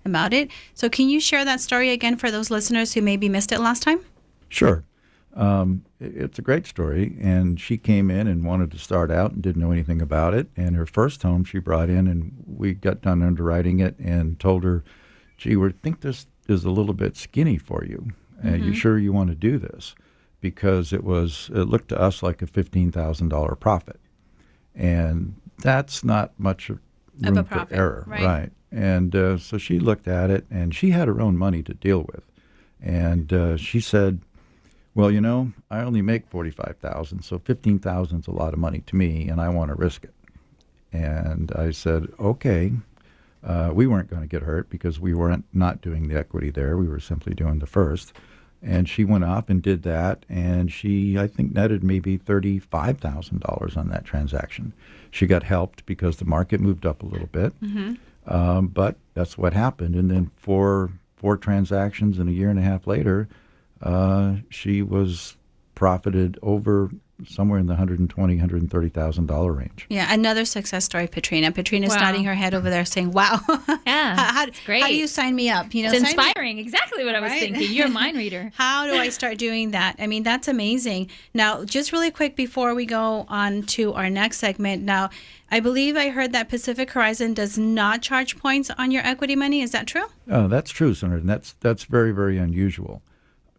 about it. So can you share that story again for those listeners who maybe missed it last time? Sure. It's a great story, and she came in and wanted to start out and didn't know anything about it. And her first home she brought in, and we got done underwriting it and told her, gee, we think this is a little bit skinny for you. You sure you want to do this? Because it looked to us like a $15,000 profit. And that's not much room a profit, for error. right? And so she looked at it, and she had her own money to deal with. And she said, well, I only make $45,000, so $15,000 is a lot of money to me, and I want to risk it. And I said, okay. We weren't going to get hurt because we weren't not doing the equity there. We were simply doing the first. And she went off and did that, and she, I think, netted maybe $35,000 on that transaction. She got helped because the market moved up a little bit, but that's what happened. And then four transactions and a year and a half later, she was profited over somewhere in the $120,000, $130,000 range. Yeah, another success story, Petrina. Petrina's Wow. nodding her head over there saying, wow. Yeah, it's great. How do you sign me up? It's sign me- inspiring. Exactly what I was Right? thinking. You're a mind reader. How do I start doing that? I mean, that's amazing. Now, just really quick before we go on to our next segment. Now, I believe I heard that Pacific Horizon does not charge points on your equity money. Is that true? That's true, Senator, and that's very, very unusual.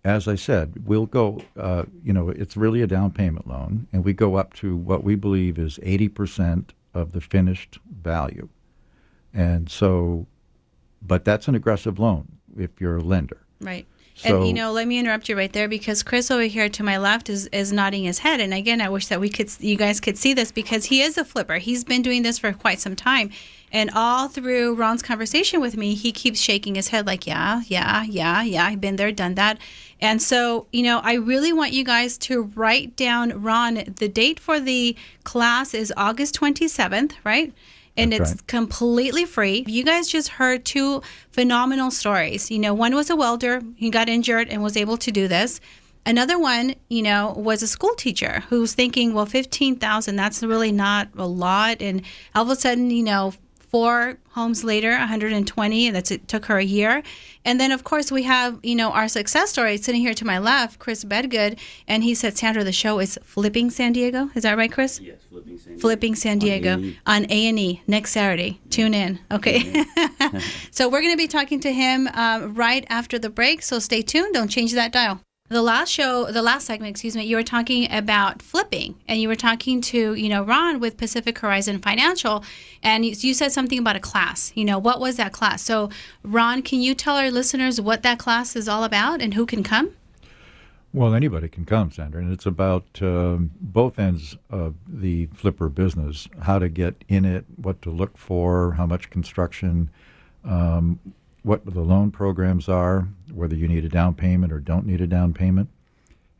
As I said, we'll go, it's really a down payment loan, and we go up to what we believe is 80% of the finished value. And so, but that's an aggressive loan if you're a lender. Right. So, And, let me interrupt you right there because Chris over here to my left is nodding his head. And again, I wish that you guys could see this because he is a flipper. He's been doing this for quite some time. And all through Ron's conversation with me, he keeps shaking his head like, yeah, I've been there, done that. And so, I really want you guys to write down, Ron, the date for the class is August 27th, right? And That's it's right. completely free. You guys just heard two phenomenal stories. One was a welder. He got injured and was able to do this. Another one, was a school teacher who's thinking, well, 15,000, that's really not a lot. And all of a sudden, 4 homes later, 120, and it took her a year. And then, of course, we have, our success story sitting here to my left, Chris Bedgood, and he said, Sandra, the show is Flipping San Diego. Is that right, Chris? Yes, Flipping San Diego. Flipping San Diego on A&E next Saturday. Tune in. Okay. So we're going to be talking to him right after the break. So stay tuned. Don't change that dial. The last segment, you were talking about flipping, and you were talking to, Ron with Pacific Horizon Financial, and you said something about a class. What was that class? So, Ron, can you tell our listeners what that class is all about and who can come? Well, anybody can come, Sandra, and it's about both ends of the flipper business, how to get in it, what to look for, how much construction, what the loan programs are, whether you need a down payment or don't need a down payment.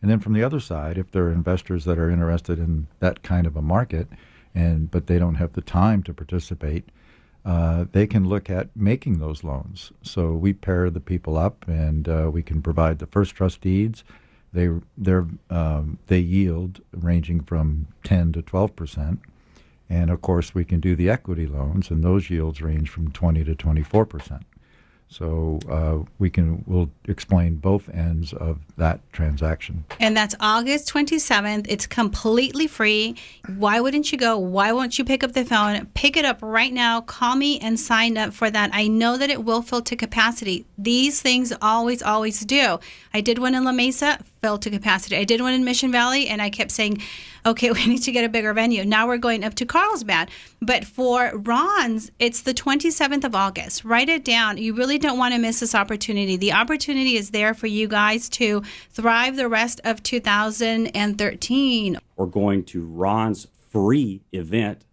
And then from the other side, if there are investors that are interested in that kind of a market, but they don't have the time to participate, they can look at making those loans. So we pair the people up, and we can provide the first trust deeds. They yield ranging from 10 to 12%. And of course, we can do the equity loans, and those yields range from 20 to 24%. So we'll explain both ends of that transaction. And that's August 27th. It's completely free. Why wouldn't you go? Why won't you pick up the phone? Pick it up right now. Call me and sign up for that. I know that it will fill to capacity. These things always do. I did one in La Mesa, filled to capacity. I did one in Mission Valley, and I kept saying, okay, we need to get a bigger venue. Now we're going up to Carlsbad. But for Ron's, it's the 27th of August. Write it down. You really don't want to miss this opportunity. The opportunity is there for you guys to thrive the rest of 2013. Or going to Ron's free event.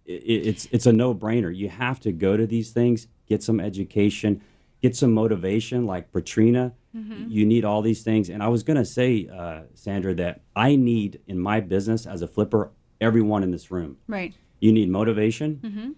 It's a no-brainer. You have to go to these things, get some education, get some motivation like Petrina. You need all these things. And I was going to say, Sandra, that I need in my business as a flipper, everyone in this room. Right. You need motivation.